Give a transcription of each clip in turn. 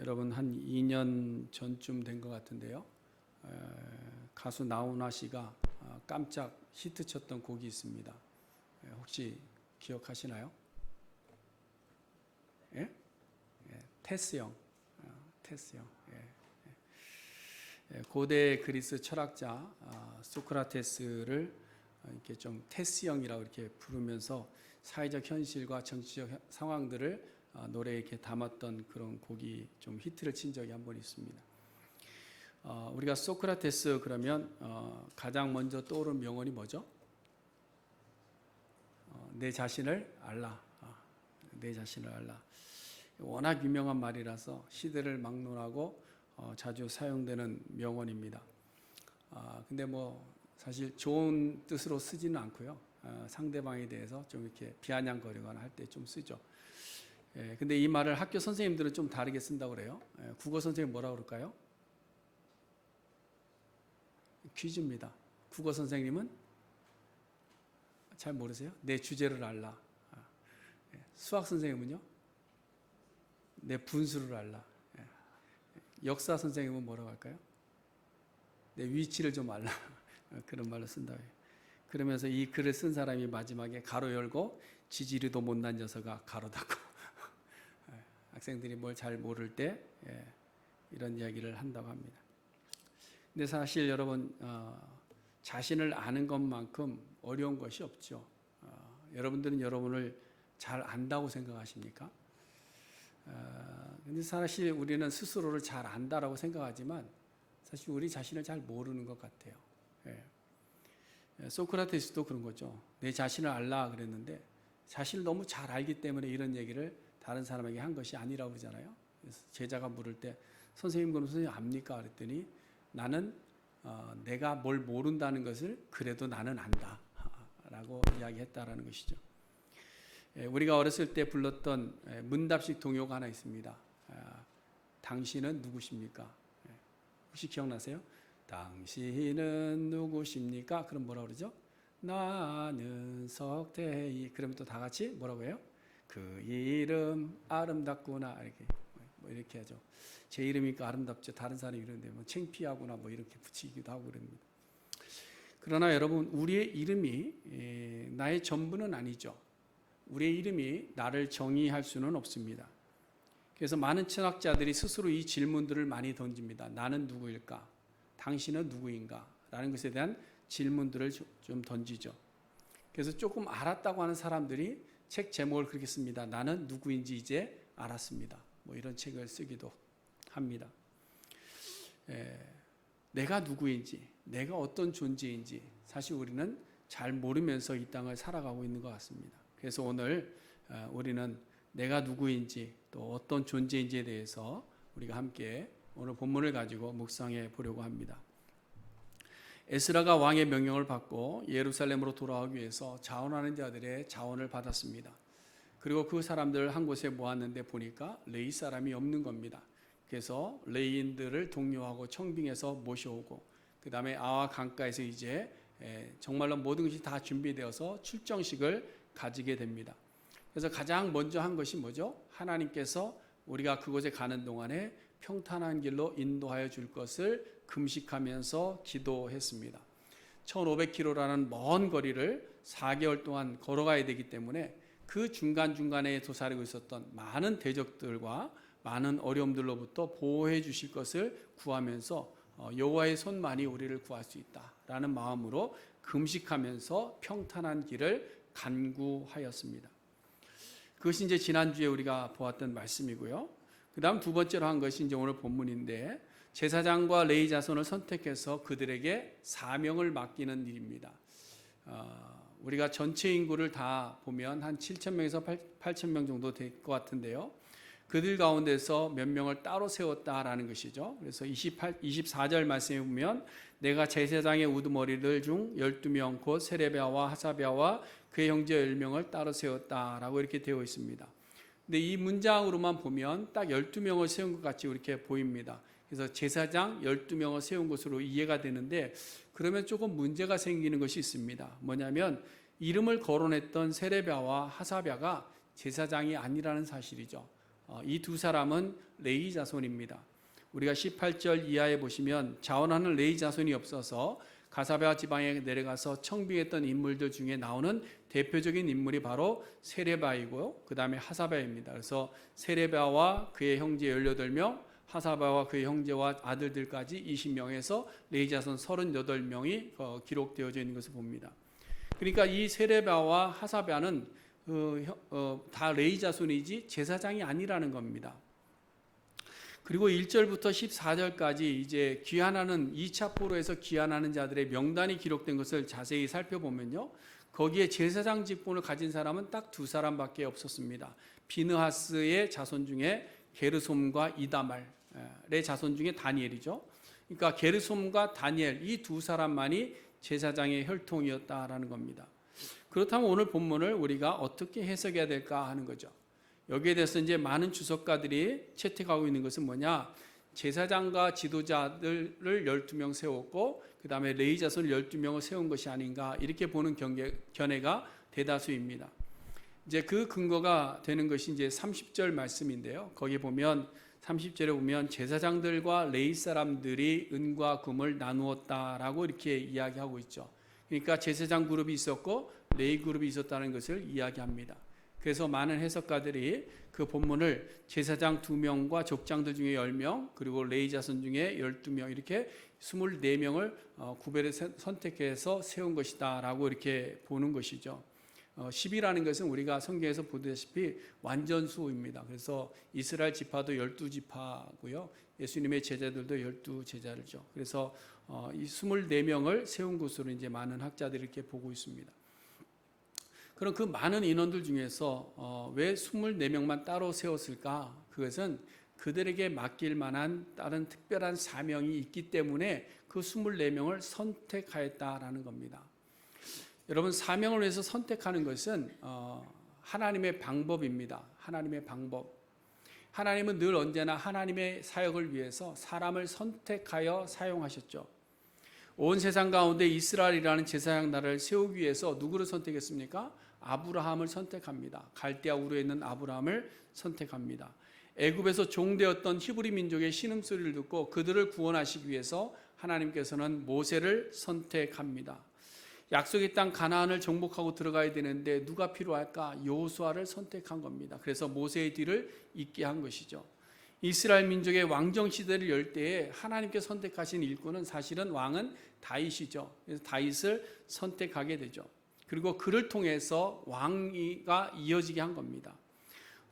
여러분 한 2년 전쯤 된 것 같은데요. 가수 나훈아 씨가 깜짝 히트쳤던 곡이 있습니다. 혹시 기억하시나요? 예? 테스형. 테스형. 고대 그리스 철학자 소크라테스를 이렇게 좀 테스형이라고 이렇게 부르면서 사회적 현실과 정치적 상황들을 노래에 이렇게 담았던 그런 곡이 좀 히트를 친 적이 한 번 있습니다. 우리가 소크라테스 그러면 가장 먼저 떠오르는 명언이 뭐죠? 내 자신을 알라. 내 자신을 알라. 워낙 유명한 말이라서 시대를 막론하고 자주 사용되는 명언입니다. 근데 뭐 사실 좋은 뜻으로 쓰지는 않고요. 상대방에 대해서 좀 이렇게 비아냥거리거나 할 때 좀 쓰죠. 근데 이 말을 학교 선생님들은 좀 다르게 쓴다고 그래요. 국어 선생님 뭐라고 그럴까요? 퀴즈입니다. 국어 선생님은 잘 모르세요? 내 주제를 알라. 수학 선생님은요? 내 분수를 알라. 역사 선생님은 뭐라고 할까요? 내 위치를 좀 알라. 그런 말로 쓴다고 해요. 그러면서 이 글을 쓴 사람이 마지막에 가로 열고 지지리도 못난 녀석아 가로 닫고 학생들이 뭘 잘 모를 때 이런 이야기를 한다고 합니다. 근데 사실 여러분 자신을 아는 것만큼 어려운 것이 없죠. 여러분들은 여러분을 잘 안다고 생각하십니까? 근데 사실 우리는 스스로를 잘 안다라고 생각하지만 사실 우리 자신을 잘 모르는 것 같아요. 소크라테스도 그런 거죠. 내 자신을 알라 그랬는데 자신을 너무 잘 알기 때문에 이런 얘기를 다른 사람에게 한 것이 아니라고 그러잖아요. 그래서 제자가 물을 때 선생님 그럼 선생님 압니까? 그랬더니 나는 내가 뭘 모른다는 것을 그래도 나는 안다 라고 이야기했다라는 것이죠. 우리가 어렸을 때 불렀던 문답식 동요가 하나 있습니다. 당신은 누구십니까? 혹시 기억나세요? 당신은 누구십니까? 그럼 뭐라고 그러죠? 나는 석태희. 그러면 또 다 같이 뭐라고 해요? 그 이름 아름답구나. 이렇게 하죠. 제 이름이니까 아름답죠. 다른 사람 이름인데 뭐 창피하구나 뭐 이렇게 붙이기도 하고 그럽니다. 그러나 여러분 우리의 이름이 나의 전부는 아니죠. 우리의 이름이 나를 정의할 수는 없습니다. 그래서 많은 철학자들이 스스로 이 질문들을 많이 던집니다. 나는 누구일까? 당신은 누구인가? 라는 것에 대한 질문들을 좀 던지죠. 그래서 조금 알았다고 하는 사람들이 책 제목을 그렇게 씁니다. 나는 누구인지 이제 알았습니다. 뭐 이런 책을 쓰기도 합니다. 내가 누구인지, 내가 어떤 존재인지 사실 우리는 잘 모르면서 이 땅을 살아가고 있는 것 같습니다. 그래서 오늘 우리는 내가 누구인지 또 어떤 존재인지에 대해서 우리가 함께 오늘 본문을 가지고 묵상해 보려고 합니다. 에스라가 왕의 명령을 받고 예루살렘으로 돌아오기 위해서 자원하는 자들의 자원을 받았습니다. 그리고 그 사람들을 한 곳에 모았는데 보니까 레위 사람이 없는 겁니다. 그래서 레위인들을 독려하고 청빙해서 모셔오고 그 다음에 아와 강가에서 이제 정말로 모든 것이 다 준비되어서 출정식을 가지게 됩니다. 그래서 가장 먼저 한 것이 뭐죠? 하나님께서 우리가 그곳에 가는 동안에 평탄한 길로 인도하여 줄 것을 금식하면서 기도했습니다. 1500km라는 먼 거리를 4개월 동안 걸어가야 되기 때문에 그 중간중간에 도사리고 있었던 많은 대적들과 많은 어려움들로부터 보호해 주실 것을 구하면서 여호와의 손만이 우리를 구할 수 있다라는 마음으로 금식하면서 평탄한 길을 간구하였습니다. 그것이 이제 지난주에 우리가 보았던 말씀이고요. 그 다음 두 번째로 한 것이 이제 오늘 본문인데 제사장과 레위 자손을 선택해서 그들에게 사명을 맡기는 일입니다. 우리가 전체 인구를 다 보면 한 7,000명에서 8,000명 정도 될 것 같은데요. 그들 가운데서 몇 명을 따로 세웠다라는 것이죠. 그래서 24절 말씀에 보면 내가 제사장의 우두머리들 중 12명 곧 세레비아와 하사비아와 그의 형제 10명을 따로 세웠다라고 이렇게 되어 있습니다. 근데 이 문장으로만 보면 딱 12명을 세운 것 같이 이렇게 보입니다. 그래서 제사장 12명을 세운 것으로 이해가 되는데 그러면 조금 문제가 생기는 것이 있습니다. 뭐냐면 이름을 거론했던 세레비아와 하사비아가 제사장이 아니라는 사실이죠. 이 두 사람은 레위 자손입니다. 우리가 18절 이하에 보시면 자원하는 레위 자손이 없어서 가사베아 지방에 내려가서 청빙했던 인물들 중에 나오는 대표적인 인물이 바로 세레바이고 그 다음에 하사베아입니다. 그래서 세레바와 그의 형제 18명, 하사바와 그의 형제와 아들들까지 20명에서 레위 자손 38명이 기록되어져 있는 것을 봅니다. 그러니까 이 세레바와 하사베아는 다 레위 자손이지 제사장이 아니라는 겁니다. 그리고 1절부터 14절까지 이제 귀환하는 2차 포로에서 귀환하는 자들의 명단이 기록된 것을 자세히 살펴보면요, 거기에 제사장 직분을 가진 사람은 딱 두 사람밖에 없었습니다. 비느하스의 자손 중에 게르솜과 이다말의 자손 중에 다니엘이죠. 그러니까 게르솜과 다니엘 이 두 사람만이 제사장의 혈통이었다라는 겁니다. 그렇다면 오늘 본문을 우리가 어떻게 해석해야 될까 하는 거죠. 여기에 대해서 이제 많은 주석가들이 채택하고 있는 것은 뭐냐? 제사장과 지도자들을 12명 세웠고 그 다음에 레위 자손 12명을 세운 것이 아닌가 이렇게 보는 견해가 대다수입니다. 이제 그 근거가 되는 것이 이제 30절 말씀인데요. 거기 보면 30절에 보면 제사장들과 레위 사람들이 은과 금을 나누었다라고 이렇게 이야기하고 있죠. 그러니까 제사장 그룹이 있었고 레위 그룹이 있었다는 것을 이야기합니다. 그래서 많은 해석가들이 그 본문을 제사장 2명과 족장들 중에 10명 그리고 레위 자손 중에 12명 이렇게 24명을 구별해서 선택해서 세운 것이다 라고 이렇게 보는 것이죠. 10이라는 것은 우리가 성경에서 보다시피 완전수입니다. 그래서 이스라엘 지파도 12지파고요. 예수님의 제자들도 12제자죠. 그래서 이 24명을 세운 것으로 이제 많은 학자들이 이렇게 보고 있습니다. 그럼 그 많은 인원들 중에서 왜 24명만 따로 세웠을까? 그것은 그들에게 맡길 만한 다른 특별한 사명이 있기 때문에 그 24명을 선택하였다라는 겁니다. 여러분, 사명을 위해서 선택하는 것은 하나님의 방법입니다. 하나님의 방법. 하나님은 늘 언제나 하나님의 사역을 위해서 사람을 선택하여 사용하셨죠. 온 세상 가운데 이스라엘이라는 제사장 나라를 세우기 위해서 누구를 선택했습니까? 아브라함을 선택합니다. 갈대아 우르에 있는 아브라함을 선택합니다. 애굽에서 종되었던 히브리 민족의 신음소리를 듣고 그들을 구원하시기 위해서 하나님께서는 모세를 선택합니다. 약속의 땅 가나안을 정복하고 들어가야 되는데 누가 필요할까? 여호수아를 선택한 겁니다. 그래서 모세의 뒤를 잇게 한 것이죠. 이스라엘 민족의 왕정 시대를 열 때에 하나님께 선택하신 일꾼은 사실은 왕은 다윗이죠. 그래서 다윗을 선택하게 되죠. 그리고 그를 통해서 왕위가 이어지게 한 겁니다.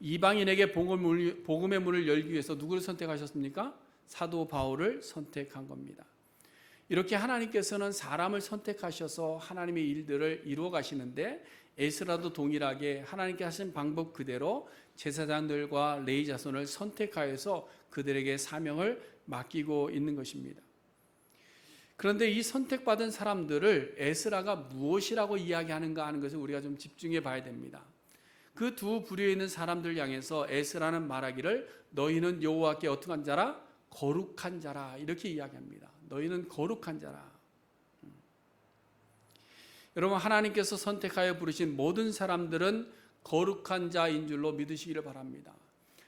이방인에게 복음의 문을 열기 위해서 누구를 선택하셨습니까? 사도 바울을 선택한 겁니다. 이렇게 하나님께서는 사람을 선택하셔서 하나님의 일들을 이루어 가시는데 에스라도 동일하게 하나님께 하신 방법 그대로 제사장들과 레위 자손을 선택하여서 그들에게 사명을 맡기고 있는 것입니다. 그런데 이 선택받은 사람들을 에스라가 무엇이라고 이야기하는가 하는 것을 우리가 좀 집중해 봐야 됩니다. 그 두 부류에 있는 사람들 향해서 에스라는 말하기를 너희는 여호와께 어떻게 한 자라? 거룩한 자라 이렇게 이야기합니다. 너희는 거룩한 자라. 여러분, 하나님께서 선택하여 부르신 모든 사람들은 거룩한 자인 줄로 믿으시기를 바랍니다.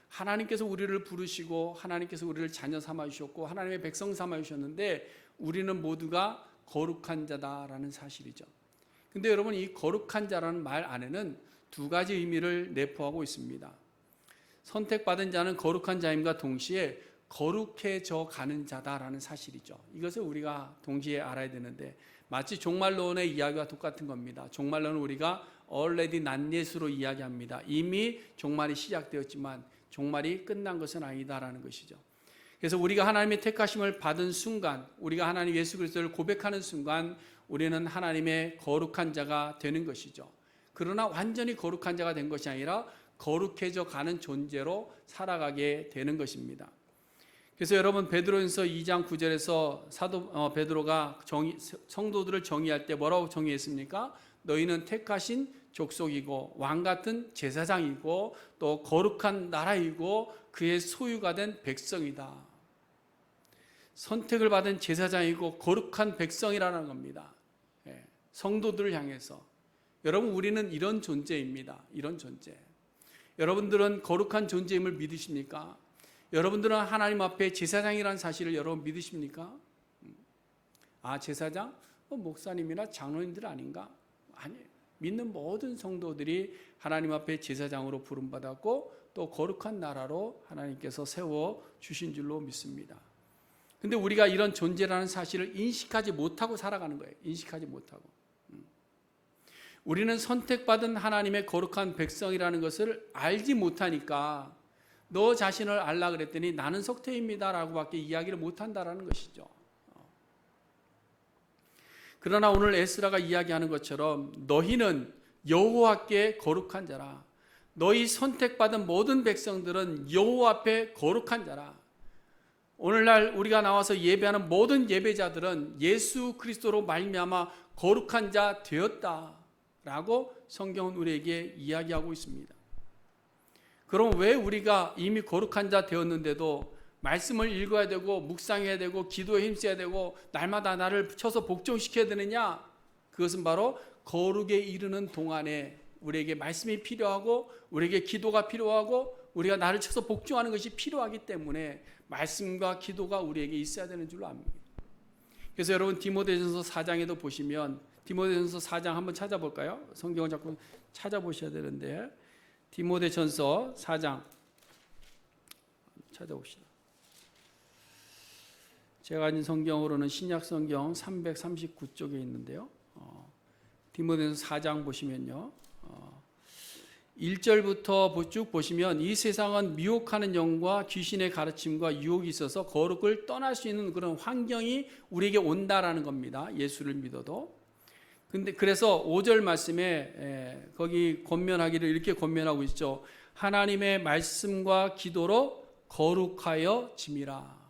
하나님께서 우리를 부르시고 하나님께서 우리를 자녀 삼아 주셨고 하나님의 백성 삼아 주셨는데 우리는 모두가 거룩한 자다라는 사실이죠. 근데 여러분, 이 거룩한 자라는 말 안에는 두 가지 의미를 내포하고 있습니다. 선택받은 자는 거룩한 자임과 동시에 거룩해져 가는 자다라는 사실이죠. 이것을 우리가 동시에 알아야 되는데 마치 종말론의 이야기와 똑같은 겁니다. 종말론은 우리가 already not yet으로 이야기합니다. 이미 종말이 시작되었지만 종말이 끝난 것은 아니다라는 것이죠. 그래서 우리가 하나님의 택하심을 받은 순간, 우리가 하나님 예수 그리스도를 고백하는 순간 우리는 하나님의 거룩한 자가 되는 것이죠. 그러나 완전히 거룩한 자가 된 것이 아니라 거룩해져 가는 존재로 살아가게 되는 것입니다. 그래서 여러분, 베드로전서 2장 9절에서 사도 베드로가 성도들을 정의할 때 뭐라고 정의했습니까? 너희는 택하신 족속이고 왕 같은 제사장이고 또 거룩한 나라이고 그의 소유가 된 백성이다. 선택을 받은 제사장이고 거룩한 백성이라는 겁니다. 성도들을 향해서. 여러분, 우리는 이런 존재입니다. 이런 존재. 여러분들은 거룩한 존재임을 믿으십니까? 여러분들은 하나님 앞에 제사장이라는 사실을 여러분 믿으십니까? 제사장? 목사님이나 장로님들 아닌가? 아니에요. 믿는 모든 성도들이 하나님 앞에 제사장으로 부름받았고 또 거룩한 나라로 하나님께서 세워주신 줄로 믿습니다. 근데 우리가 이런 존재라는 사실을 인식하지 못하고 살아가는 거예요. 인식하지 못하고. 우리는 선택받은 하나님의 거룩한 백성이라는 것을 알지 못하니까 너 자신을 알라 그랬더니 나는 석태입니다 라고 밖에 이야기를 못한다라는 것이죠. 그러나 오늘 에스라가 이야기하는 것처럼 너희는 여호와께 거룩한 자라. 너희 선택받은 모든 백성들은 여호와 앞에 거룩한 자라. 오늘날 우리가 나와서 예배하는 모든 예배자들은 예수 그리스도로 말미암아 거룩한 자 되었다라고 성경은 우리에게 이야기하고 있습니다. 그럼 왜 우리가 이미 거룩한 자 되었는데도 말씀을 읽어야 되고 묵상해야 되고 기도에 힘써야 되고 날마다 나를 쳐서 복종시켜야 되느냐? 그것은 바로 거룩에 이르는 동안에 우리에게 말씀이 필요하고 우리에게 기도가 필요하고 우리가 나를 쳐서 복종하는 것이 필요하기 때문에 말씀과 기도가 우리에게 있어야 되는 줄로 압니다. 그래서 여러분 디모데전서 4장에도 보시면 디모데전서 4장 한번 찾아볼까요? 성경을 자꾸 찾아보셔야 되는데 디모데전서 4장 찾아봅시다. 제가 가진 성경으로는 신약 성경 339쪽에 있는데요. 디모데전서 4장 보시면요. 1절부터 쭉 보시면 이 세상은 미혹하는 영과 귀신의 가르침과 유혹이 있어서 거룩을 떠날 수 있는 그런 환경이 우리에게 온다라는 겁니다. 예수를 믿어도. 근데 그래서 5절 말씀에 거기 권면하기를 이렇게 권면하고 있죠. 하나님의 말씀과 기도로 거룩하여 짐이라.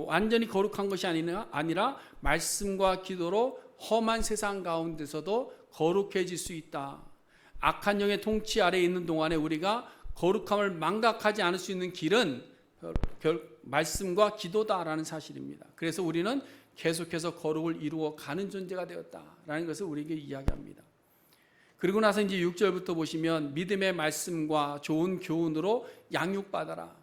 완전히 거룩한 것이 아니라 말씀과 기도로 험한 세상 가운데서도 거룩해질 수 있다. 악한 영의 통치 아래에 있는 동안에 우리가 거룩함을 망각하지 않을 수 있는 길은 말씀과 기도다라는 사실입니다. 그래서 우리는 계속해서 거룩을 이루어 가는 존재가 되었다라는 것을 우리에게 이야기합니다. 그리고 나서 이제 6절부터 보시면 믿음의 말씀과 좋은 교훈으로 양육받아라.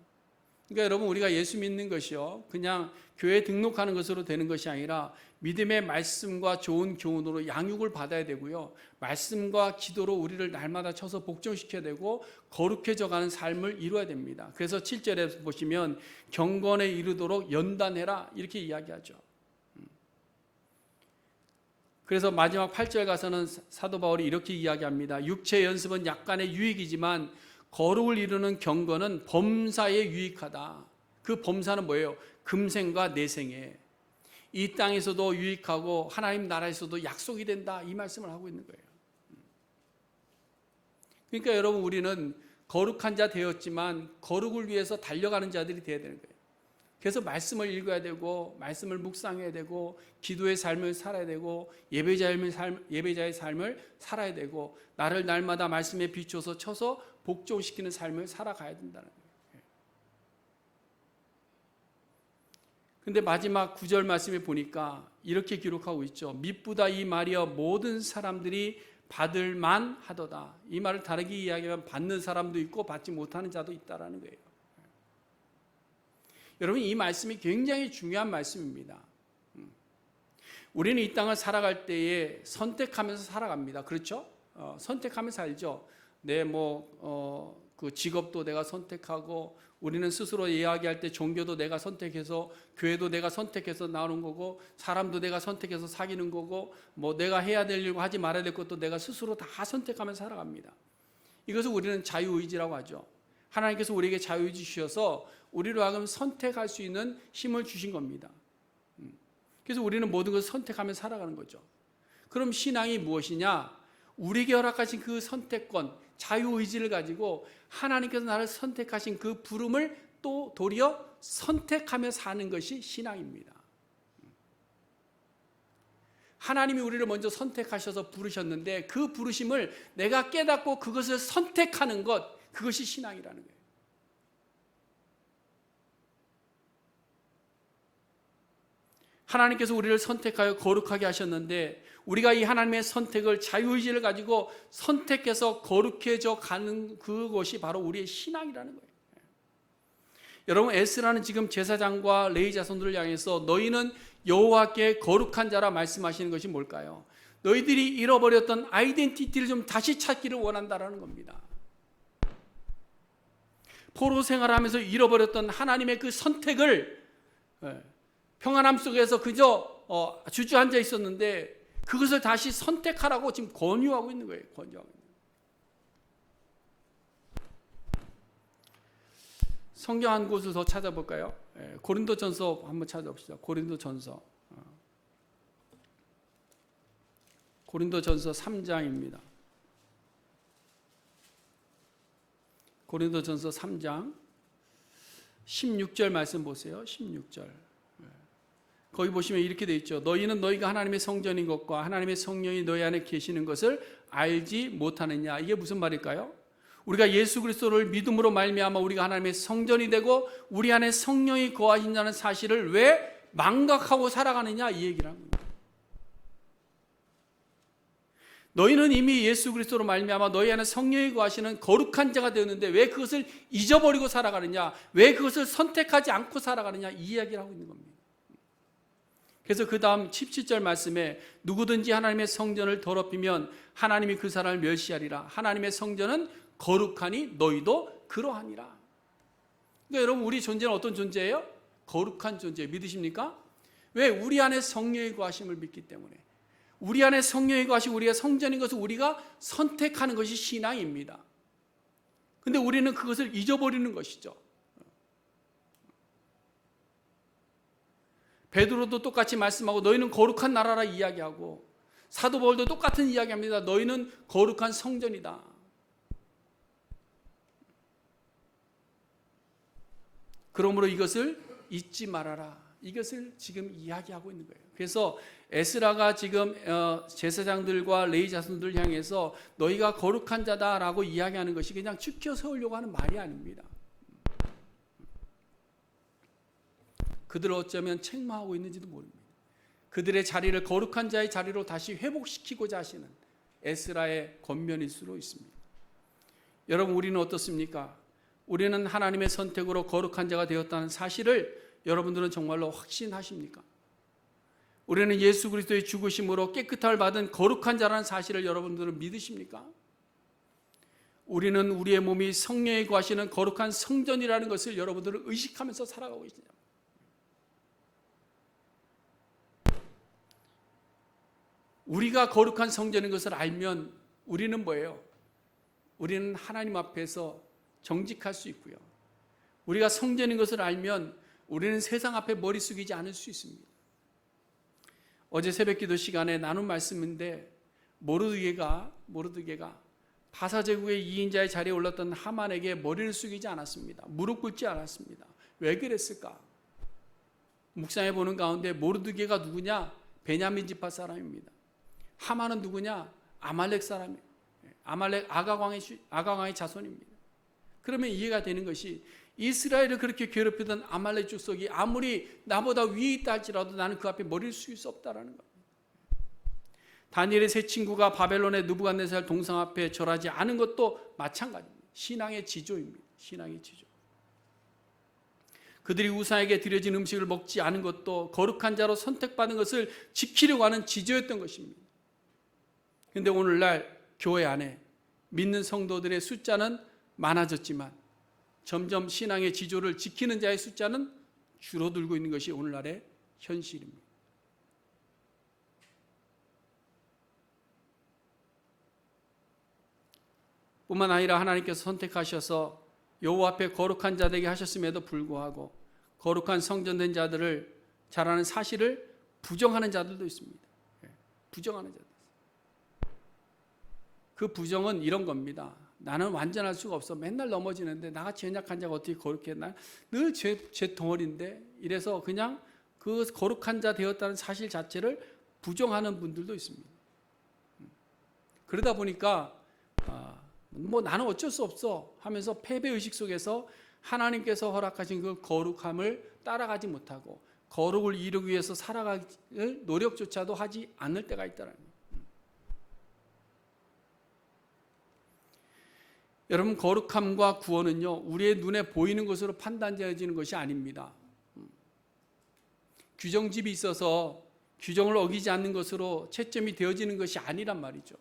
그러니까 여러분 우리가 예수 믿는 것이요 그냥 교회에 등록하는 것으로 되는 것이 아니라 믿음의 말씀과 좋은 교훈으로 양육을 받아야 되고요. 말씀과 기도로 우리를 날마다 쳐서 복종시켜야 되고 거룩해져 가는 삶을 이루어야 됩니다. 그래서 7절에 보시면 경건에 이르도록 연단해라 이렇게 이야기하죠. 그래서 마지막 8절 가서는 사도 바울이 이렇게 이야기합니다. 육체 연습은 약간의 유익이지만 거룩을 이루는 경건은 범사에 유익하다. 그 범사는 뭐예요? 금생과 내생에 이 땅에서도 유익하고 하나님 나라에서도 약속이 된다. 이 말씀을 하고 있는 거예요. 그러니까 여러분 우리는 거룩한 자 되었지만 거룩을 위해서 달려가는 자들이 되어야 되는 거예요. 그래서 말씀을 읽어야 되고 말씀을 묵상해야 되고 기도의 삶을 살아야 되고 예배자의 삶을 살아야 되고 나를 날마다 말씀에 비춰서 쳐서 복종시키는 삶을 살아가야 된다는 거예요. 근데 마지막 9절 말씀에 보니까 이렇게 기록하고 있죠. 미쁘다 이 말이여 모든 사람들이 받을 만하도다. 이 말을 다르게 이야기하면 받는 사람도 있고 받지 못하는 자도 있다라는 거예요. 여러분 이 말씀이 굉장히 중요한 말씀입니다. 우리는 이 땅을 살아갈 때에 선택하면서 살아갑니다. 그렇죠? 선택하면서 살죠. 그 직업도 내가 선택하고 우리는 스스로 이야기할 때 종교도 내가 선택해서 교회도 내가 선택해서 나오는 거고 사람도 내가 선택해서 사귀는 거고 내가 해야 될 일과 하지 말아야 될 것도 내가 스스로 다 선택하면서 살아갑니다. 이것을 우리는 자유의지라고 하죠. 하나님께서 우리에게 자유의지 주셔서 우리로 하여금 선택할 수 있는 힘을 주신 겁니다. 그래서 우리는 모든 것을 선택하면서 살아가는 거죠. 그럼 신앙이 무엇이냐? 우리에게 허락하신 그 선택권, 자유의지를 가지고 하나님께서 나를 선택하신 그 부름을 또 도리어 선택하며 사는 것이 신앙입니다. 하나님이 우리를 먼저 선택하셔서 부르셨는데 그 부르심을 내가 깨닫고 그것을 선택하는 것, 그것이 신앙이라는 거예요. 하나님께서 우리를 선택하여 거룩하게 하셨는데 우리가 이 하나님의 선택을 자유의지를 가지고 선택해서 거룩해져 가는 그것이 바로 우리의 신앙이라는 거예요. 여러분, 에스라는 지금 제사장과 레위 자손들을 향해서 너희는 여호와께 거룩한 자라 말씀하시는 것이 뭘까요? 너희들이 잃어버렸던 아이덴티티를 좀 다시 찾기를 원한다라는 겁니다. 포로 생활하면서 잃어버렸던 하나님의 그 선택을 평안함 속에서 그저 주저앉아 있었는데 그것을 다시 선택하라고 지금 권유하고 있는 거예요. 권유하고 있는 거예요. 성경 한 곳을 더 찾아볼까요? 고린도전서 한번 찾아봅시다. 고린도전서 3장입니다. 고린도전서 3장 16절 말씀 보세요. 16절. 거기 보시면 이렇게 되어 있죠. 너희는 너희가 하나님의 성전인 것과 하나님의 성령이 너희 안에 계시는 것을 알지 못하느냐. 이게 무슨 말일까요? 우리가 예수 그리스도를 믿음으로 말미암아 우리가 하나님의 성전이 되고 우리 안에 성령이 거하신다는 사실을 왜 망각하고 살아가느냐, 이 얘기를 합니다. 너희는 이미 예수 그리스도로 말미암아 너희 안에 성령이 거하시는 거룩한 자가 되었는데 왜 그것을 잊어버리고 살아가느냐, 왜 그것을 선택하지 않고 살아가느냐, 이 이야기를 하고 있는 겁니다. 그래서 그 다음 17절 말씀에 누구든지 하나님의 성전을 더럽히면 하나님이 그 사람을 멸시하리라. 하나님의 성전은 거룩하니 너희도 그러하니라. 그러니까 여러분, 우리 존재는 어떤 존재예요? 거룩한 존재. 믿으십니까? 왜? 우리 안에 성령의 거하심을 믿기 때문에. 우리 안에 성령의 거하시고 우리가 성전인 것을 우리가 선택하는 것이 신앙입니다. 그런데 우리는 그것을 잊어버리는 것이죠. 베드로도 똑같이 말씀하고 너희는 거룩한 나라라 이야기하고, 사도 바울도 똑같은 이야기합니다. 너희는 거룩한 성전이다. 그러므로 이것을 잊지 말아라. 이것을 지금 이야기하고 있는 거예요. 그래서 에스라가 지금 제사장들과 레위 자손들을 향해서 너희가 거룩한 자다라고 이야기하는 것이 그냥 축혀 세우려고 하는 말이 아닙니다. 그들을 어쩌면 책망하고 있는지도 모릅니다. 그들의 자리를 거룩한 자의 자리로 다시 회복시키고자 하시는 에스라의 권면일 수도 있습니다. 여러분, 우리는 어떻습니까? 우리는 하나님의 선택으로 거룩한 자가 되었다는 사실을 여러분들은 정말로 확신하십니까? 우리는 예수 그리스도의 죽으심으로 깨끗함을 받은 거룩한 자라는 사실을 여러분들은 믿으십니까? 우리는 우리의 몸이 성령에 거하시는 거룩한 성전이라는 것을 여러분들은 의식하면서 살아가고 계시냐? 우리가 거룩한 성전인 것을 알면 우리는 뭐예요? 우리는 하나님 앞에서 정직할 수 있고요. 우리가 성전인 것을 알면 우리는 세상 앞에 머리 숙이지 않을 수 있습니다. 어제 새벽기도 시간에 나눈 말씀인데 모르드게가 바사제국의 2인자의 자리에 올랐던 하만에게 머리를 숙이지 않았습니다. 무릎 꿇지 않았습니다. 왜 그랬을까? 묵상해 보는 가운데 모르드게가 누구냐? 베냐민 지파 사람입니다. 하만은 누구냐? 아말렉 사람이에요. 아말렉 아가왕의 자손입니다. 그러면 이해가 되는 것이 이스라엘을 그렇게 괴롭히던 아말렉 족속이 아무리 나보다 위에 있다 할지라도 나는 그 앞에 머리를 숙일 수 없다라는 겁니다. 다니엘의 세 친구가 바벨론의 느부갓네살 동상 앞에 절하지 않은 것도 마찬가지입니다. 신앙의 지조입니다. 신앙의 지조. 그들이 우상에게 드려진 음식을 먹지 않은 것도 거룩한 자로 선택받은 것을 지키려고 하는 지조였던 것입니다. 그런데 오늘날 교회 안에 믿는 성도들의 숫자는 많아졌지만 점점 신앙의 지조를 지키는 자의 숫자는 줄어들고 있는 것이 오늘날의 현실입니다. 뿐만 아니라 하나님께서 선택하셔서 여호와 앞에 거룩한 자 되게 하셨음에도 불구하고 거룩한 성전된 자들을 잘하는 사실을 부정하는 자들도 있습니다. 부정하는 자들. 그 부정은 이런 겁니다. 나는 완전할 수가 없어. 맨날 넘어지는데 나같이 연약한 자가 어떻게 거룩해? 난 늘 죄 덩어리인데. 이래서 그냥 그 거룩한 자 되었다는 사실 자체를 부정하는 분들도 있습니다. 그러다 보니까 뭐 나는 어쩔 수 없어 하면서 패배의식 속에서 하나님께서 허락하신 그 거룩함을 따라가지 못하고 거룩을 이루기 위해서 살아갈 노력조차도 하지 않을 때가 있다는 거예요. 여러분, 거룩함과 구원은요, 우리의 눈에 보이는 것으로 판단되어지는 것이 아닙니다. 규정집이 있어서 규정을 어기지 않는 것으로 채점이 되어지는 것이 아니란 말이죠.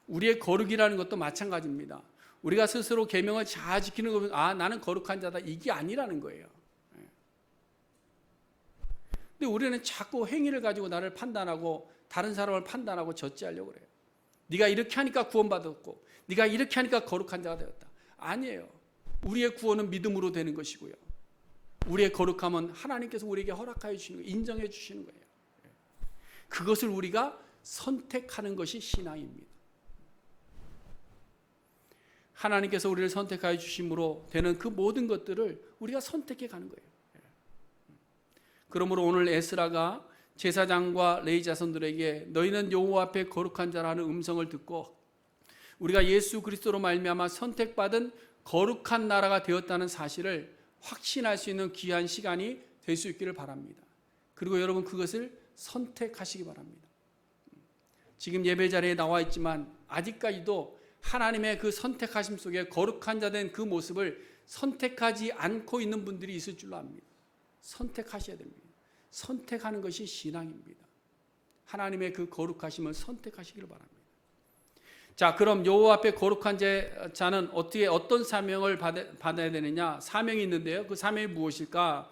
우리의 거룩이라는 것도 마찬가지입니다. 우리가 스스로 계명을 잘 지키는 것은 나는 거룩한 자다, 이게 아니라는 거예요. 근데 우리는 자꾸 행위를 가지고 나를 판단하고 다른 사람을 판단하고 저지하려고 그래요. 네가 이렇게 하니까 구원받았고 네가 이렇게 하니까 거룩한 자가 되었다. 아니에요. 우리의 구원은 믿음으로 되는 것이고요. 우리의 거룩함은 하나님께서 우리에게 허락하여 주시는 거예요. 인정해 주시는 거예요. 그것을 우리가 선택하는 것이 신앙입니다. 하나님께서 우리를 선택하여 주심으로 되는 그 모든 것들을 우리가 선택해 가는 거예요. 그러므로 오늘 에스라가 제사장과 레위 자손들에게 너희는 여호와 앞에 거룩한 자라는 음성을 듣고 우리가 예수 그리스도로 말미암아 선택받은 거룩한 나라가 되었다는 사실을 확신할 수 있는 귀한 시간이 될 수 있기를 바랍니다. 그리고 여러분, 그것을 선택하시기 바랍니다. 지금 예배 자리에 나와 있지만 아직까지도 하나님의 그 선택하심 속에 거룩한 자 된 그 모습을 선택하지 않고 있는 분들이 있을 줄로 압니다. 선택하셔야 됩니다. 선택하는 것이 신앙입니다. 하나님의 그 거룩하심을 선택하시기를 바랍니다. 자, 그럼 여호와 앞에 거룩한 자는 어떤 사명을 받아야 되느냐? 사명이 있는데요. 그 사명이 무엇일까?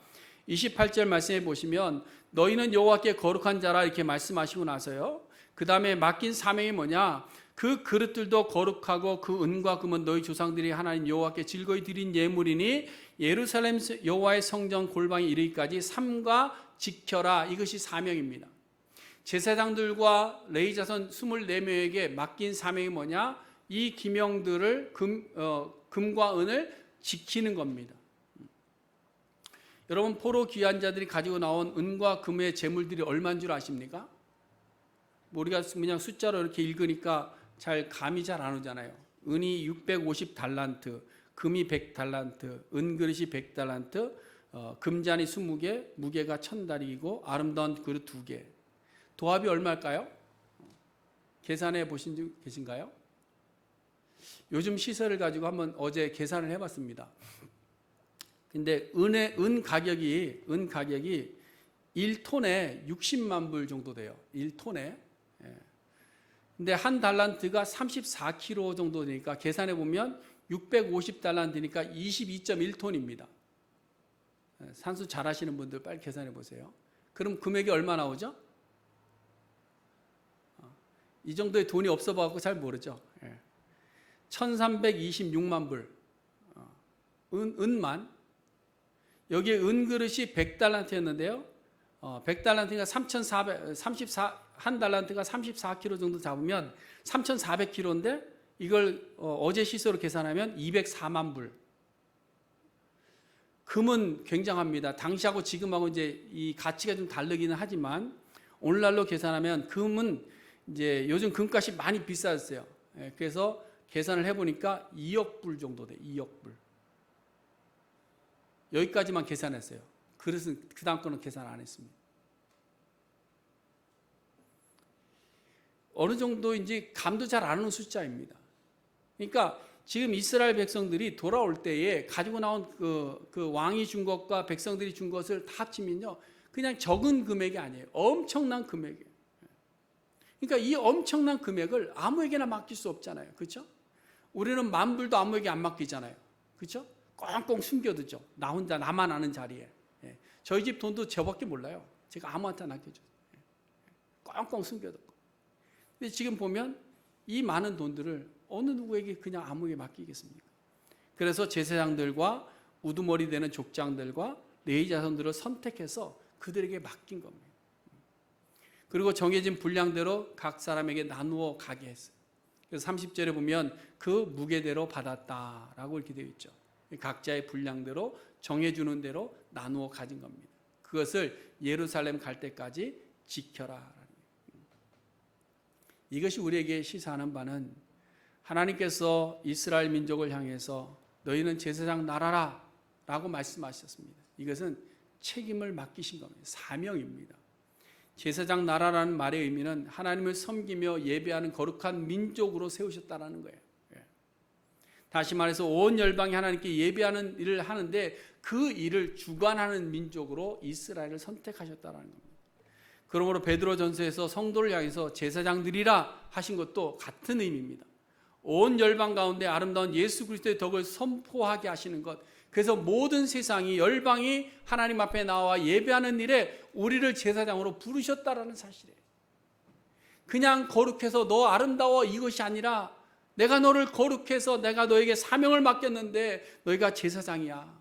28절 말씀해 보시면 너희는 여호와께 거룩한 자라 이렇게 말씀하시고 나서요, 그 다음에 맡긴 사명이 뭐냐? 그 그릇들도 거룩하고 그 은과 금은 너희 조상들이 하나님 여호와께 즐거이 드린 예물이니 예루살렘 여호와의 성전 골방에 이르기까지 삼가 지켜라. 이것이 사명입니다. 제사장들과 레위 자손 24명에게 맡긴 사명이 뭐냐? 이 기명들을 금과 은을 지키는 겁니다. 여러분, 포로 귀한 자들이 가지고 나온 은과 금의 재물들이 얼마인 줄 아십니까? 우리가 그냥 숫자로 이렇게 읽으니까 감이 잘 안 오잖아요. 은이 650달란트, 금이 100달란트, 은그릇이 100달란트, 금잔이 20개, 무게가 1000달이고 아름다운 그릇 2개. 도합이 얼마일까요? 계산해 보신 분 계신가요? 요즘 시세를 가지고 한번 어제 계산을 해봤습니다. 근데 은 가격이 1톤에 60만 불 정도 돼요. 1톤에. 근데 한 달란트가 34kg 정도 되니까 계산해 보면 650달란트니까 22.1톤입니다. 산수 잘 하시는 분들 빨리 계산해 보세요. 그럼 금액이 얼마 나오죠? 이 정도의 돈이 없어 봐갖고 잘 모르죠. 1326만 불. 은만. 여기에 은그릇이 100달란트였는데요. 100달란트가 한 달란트가 34kg 정도 잡으면 3,400kg인데 이걸 어제 시세로 계산하면 204만 불. 금은 굉장합니다. 당시하고 지금하고 이제 이 가치가 좀 다르기는 하지만 오늘날로 계산하면 금은 이제 요즘 금값이 많이 비쌌어요. 그래서 계산을 해보니까 2억 불 정도 돼. 2억 불. 여기까지만 계산했어요. 그래서 그 다음 거는 계산 안 했습니다. 어느 정도인지 감도 잘 안 오는 숫자입니다. 그러니까 지금 이스라엘 백성들이 돌아올 때에 가지고 나온 그 왕이 준 것과 백성들이 준 것을 다 합치면요, 그냥 적은 금액이 아니에요. 엄청난 금액이에요. 그러니까 이 엄청난 금액을 아무에게나 맡길 수 없잖아요. 그렇죠? 우리는 만불도 아무에게 안 맡기잖아요. 그렇죠? 꽁꽁 숨겨두죠. 나만 아는 자리에. 저희 집 돈도 저밖에 몰라요. 제가 아무한테 안 맡겨줘요. 꽁꽁 숨겨두고. 근데 지금 보면 이 많은 돈들을 어느 누구에게 그냥 아무에게 맡기겠습니까? 그래서 제사장들과 우두머리 되는 족장들과 레위 자손들을 선택해서 그들에게 맡긴 겁니다. 그리고 정해진 분량대로 각 사람에게 나누어 가게 했어요. 그래서 30절에 보면 그 무게대로 받았다라고 이렇게 되어 있죠. 각자의 분량대로 정해주는 대로 나누어 가진 겁니다. 그것을 예루살렘 갈 때까지 지켜라. 이것이 우리에게 시사하는 바는 하나님께서 이스라엘 민족을 향해서 너희는 제사장 나라라 라고 말씀하셨습니다. 이것은 책임을 맡기신 겁니다. 사명입니다. 제사장 나라라는 말의 의미는 하나님을 섬기며 예배하는 거룩한 민족으로 세우셨다는 거예요. 다시 말해서 온 열방이 하나님께 예배하는 일을 하는데 그 일을 주관하는 민족으로 이스라엘을 선택하셨다는 겁니다. 그러므로 베드로전서에서 성도를 향해서 제사장들이라 하신 것도 같은 의미입니다. 온 열방 가운데 아름다운 예수 그리스도의 덕을 선포하게 하시는 것, 그래서 모든 세상이 열방이 하나님 앞에 나와 예배하는 일에 우리를 제사장으로 부르셨다라는 사실이에요. 그냥 거룩해서 너 아름다워 이것이 아니라 내가 너를 거룩해서 내가 너에게 사명을 맡겼는데 너희가 제사장이야.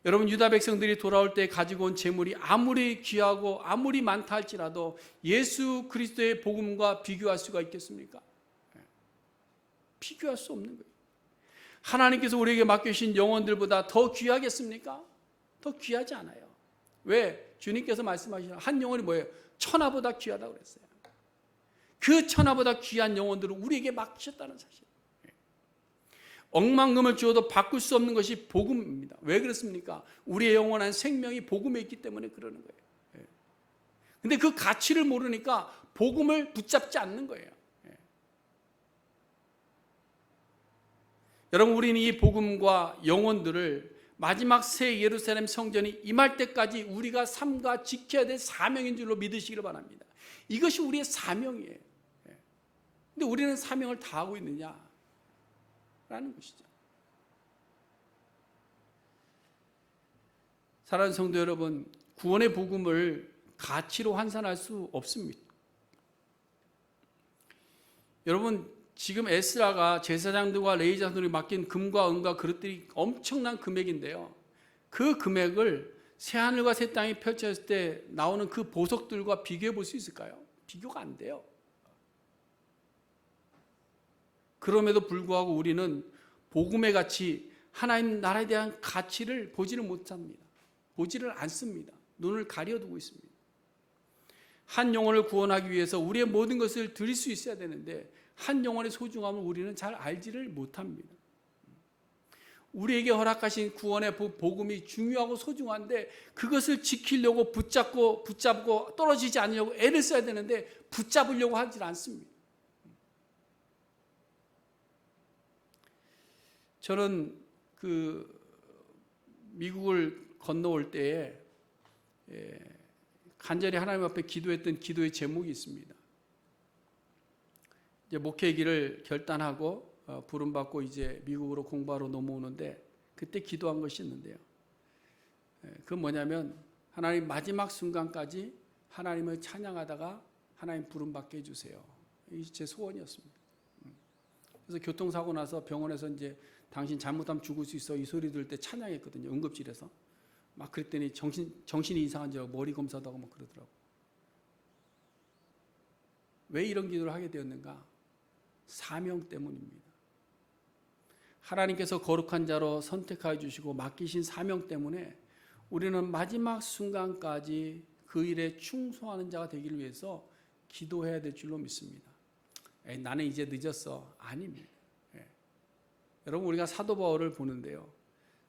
여러분, 유다 백성들이 돌아올 때 가지고 온 재물이 아무리 귀하고 아무리 많다 할지라도 예수 그리스도의 복음과 비교할 수가 있겠습니까? 비교할 수 없는 거예요. 하나님께서 우리에게 맡겨주신 영혼들보다 더 귀하겠습니까? 더 귀하지 않아요. 왜? 주님께서 말씀하시는 한 영혼이 뭐예요? 천하보다 귀하다고 그랬어요. 그 천하보다 귀한 영혼들을 우리에게 맡기셨다는 사실. 억만금을 주어도 바꿀 수 없는 것이 복음입니다. 왜 그렇습니까? 우리의 영원한 생명이 복음에 있기 때문에 그러는 거예요. 근데 그 가치를 모르니까 복음을 붙잡지 않는 거예요. 여러분, 우리는 이 복음과 영혼들을 마지막 새 예루살렘 성전이 임할 때까지 우리가 삼가 지켜야 될 사명인 줄로 믿으시기를 바랍니다. 이것이 우리의 사명이에요. 근데 우리는 사명을 다하고 있느냐라는 것이죠. 사랑하는 성도 여러분, 구원의 복음을 가치로 환산할 수 없습니다. 여러분, 지금 에스라가 제사장들과 레위자들이 맡긴 금과 은과 그릇들이 엄청난 금액인데요, 그 금액을 새하늘과 새 땅이 펼쳐졌을 때 나오는 그 보석들과 비교해 볼 수 있을까요? 비교가 안 돼요. 그럼에도 불구하고 우리는 복음의 가치, 하나님 나라에 대한 가치를 보지를 못합니다. 보지를 않습니다. 눈을 가려두고 있습니다. 한 영혼을 구원하기 위해서 우리의 모든 것을 드릴 수 있어야 되는데 한 영혼의 소중함을 우리는 잘 알지를 못합니다. 우리에게 허락하신 구원의 복음이 중요하고 소중한데 그것을 지키려고 붙잡고 떨어지지 않으려고 애를 써야 되는데 붙잡으려고 하질 않습니다. 저는 미국을 건너올 때에 간절히 하나님 앞에 기도했던 기도의 제목이 있습니다. 이제 목회 길을 결단하고 부름받고 이제 미국으로 공부하러 넘어오는데 그때 기도한 것이 있는데요. 그건 뭐냐면 하나님 마지막 순간까지 하나님을 찬양하다가 하나님 부름받게 해주세요. 이게 제 소원이었습니다. 그래서 교통사고 나서 병원에서 이제 당신 잘못하면 죽을 수 있어 이 소리 들을 때 찬양했거든요. 응급실에서. 막 그랬더니 정신이 이상한 줄 알고 머리 검사도 하고 막 그러더라고. 왜 이런 기도를 하게 되었는가? 사명 때문입니다. 하나님께서 거룩한 자로 선택하여 주시고 맡기신 사명 때문에 우리는 마지막 순간까지 그 일에 충성하는 자가 되기를 위해서 기도해야 될 줄로 믿습니다. 나는 이제 늦었어. 아닙니다. 여러분, 우리가 사도 바울을 보는데요,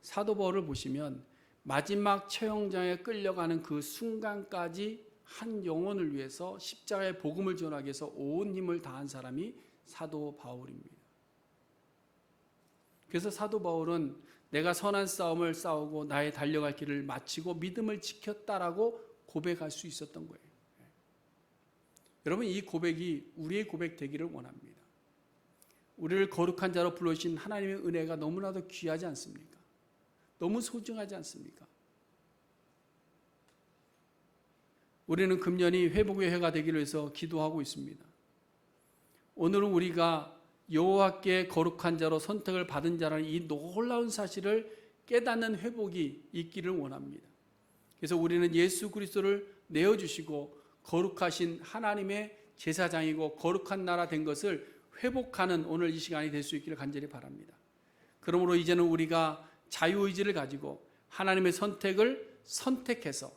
사도 바울을 보시면 마지막 처형장에 끌려가는 그 순간까지 한 영혼을 위해서 십자가의 복음을 전하기 위해서 온 힘을 다한 사람이 사도 바울입니다. 그래서 사도 바울은 내가 선한 싸움을 싸우고 나의 달려갈 길을 마치고 믿음을 지켰다라고 고백할 수 있었던 거예요. 여러분, 이 고백이 우리의 고백 되기를 원합니다. 우리를 거룩한 자로 불러주신 하나님의 은혜가 너무나도 귀하지 않습니까? 너무 소중하지 않습니까? 우리는 금년이 회복의 해가 되기를 위해서 기도하고 있습니다. 오늘은 우리가 여호와께 거룩한 자로 선택을 받은 자라는 이 놀라운 사실을 깨닫는 회복이 있기를 원합니다. 그래서 우리는 예수 그리스도를 내어주시고 거룩하신 하나님의 제사장이고 거룩한 나라 된 것을 회복하는 오늘 이 시간이 될 수 있기를 간절히 바랍니다. 그러므로 이제는 우리가 자유의지를 가지고 하나님의 선택을 선택해서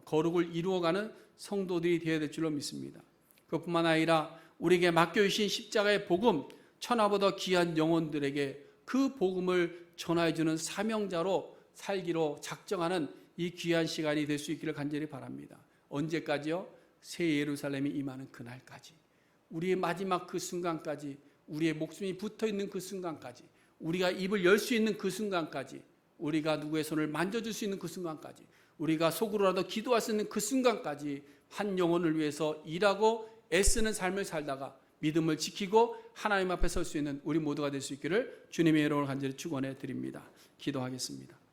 거룩을 이루어가는 성도들이 되어야 될 줄로 믿습니다. 그뿐만 아니라 우리에게 맡겨주신 십자가의 복음, 천하보다 귀한 영혼들에게 그 복음을 전하여주는 사명자로 살기로 작정하는 이 귀한 시간이 될 수 있기를 간절히 바랍니다. 언제까지요? 새 예루살렘이 임하는 그날까지, 우리의 마지막 그 순간까지, 우리의 목숨이 붙어있는 그 순간까지, 우리가 입을 열 수 있는 그 순간까지, 우리가 누구의 손을 만져줄 수 있는 그 순간까지, 우리가 속으로라도 기도할 수 있는 그 순간까지 한 영혼을 위해서 일하고 애쓰는 삶을 살다가 믿음을 지키고 하나님 앞에 설 수 있는 우리 모두가 될 수 있기를 주님의 이름으로 간절히 축원해 드립니다. 기도하겠습니다.